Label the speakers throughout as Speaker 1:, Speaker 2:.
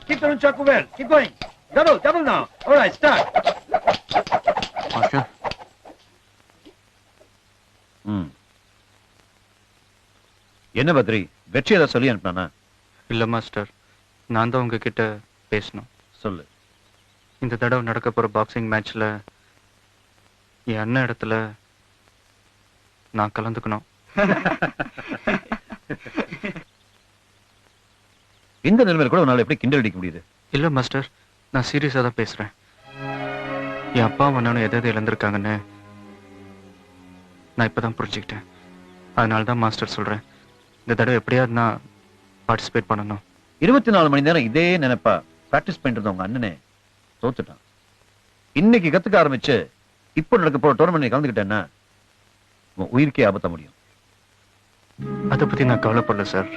Speaker 1: Keep the nunchaku well. Keep going. Double now. All right, start.
Speaker 2: Master.
Speaker 3: என்ன பத்ரி, வெற்றி ஏதாவது சொல்லி அனுப்பினானா?
Speaker 2: இல்ல மாஸ்டர், நான் தான் உங்ககிட்ட பேசணும்.
Speaker 3: சொல்லு.
Speaker 2: இந்த தடவை நடக்க போற பாக்ஸிங் மேட்ச்ல என் அண்ணன் இடத்துல நான் கலந்துக்கணும்.
Speaker 3: இந்த நிலைமையில கூட உன்னால எப்படி கிண்டல் அடிக்க முடியுது?
Speaker 2: இல்ல மாஸ்டர், நான் சீரியஸா தான் பேசுறேன். என் அப்பா அண்ணனும் எதாவது இழந்திருக்காங்கன்னு நான் இப்பதான் புரிஞ்சுக்கிட்டேன். அதனால தான் மாஸ்டர் சொல்றேன், இந்த தடவை எப்படியாவது நான் பார்ட்டிசிபேட் பண்ணணும்.
Speaker 3: 24 மணி நேரம் இதே நினைப்பா பிராக்டிஸ் பண்ணிட்டு உங்க அண்ணனே தோத்துட்டான். இன்னைக்கு கத்துக்க ஆரம்பிச்சு இப்போ நடக்க போற டோர்னமெண்ட் கலந்துக்கிட்டேன்னா உன் உயிருக்கே ஆபத்த முடியும்.
Speaker 2: அதை பத்தி நான் கவலைப்படல சார்.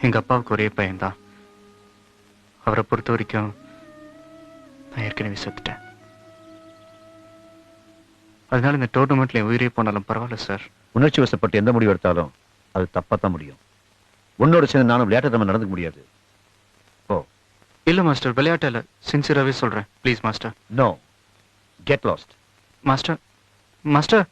Speaker 2: எங்க அப்பாவுக்கு ஒரே பையன்தான். அவரை பொறுத்த வரைக்கும் நான் ஏற்கனவே செத்துட்டேன். அதனால இந்த டோர்னமெண்ட்ல உயிரே போனாலும் பரவாயில்ல சார்.
Speaker 3: உணர்ச்சி வசப்பட்டு எந்த முடிவு எடுத்தாலும் அது தப்பாத்தான் முடியும். உன்னோட சேர்ந்து நானும் விளையாட்டு நடந்துக்க முடியாது. ஓ
Speaker 2: இல்ல மாஸ்டர், விளையாட்டு இல்ல, சின்சியராகவே சொல்றேன். Please master.
Speaker 3: No, get lost.
Speaker 2: Master, master.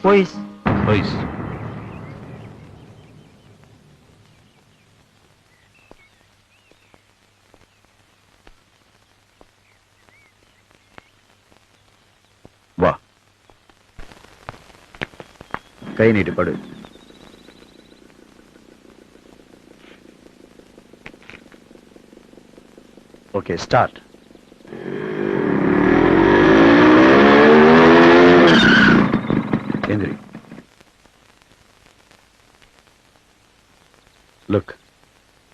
Speaker 4: Boys.
Speaker 3: Boys. வா, கை நீட்டு படு. Okay, start. எந்திரி. லுக்,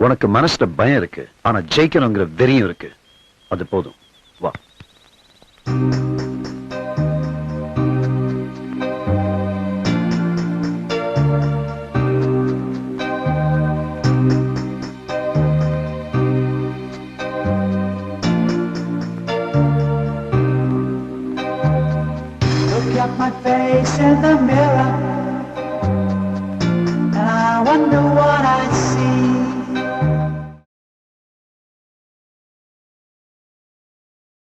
Speaker 3: உனக்கு மனசுல பயம் இருக்கு, ஆனா ஜெயிக்கணுங்கிற வெறியும் இருக்கு. அது போதும், வா.
Speaker 5: My face in the mirror, and I wonder what I see.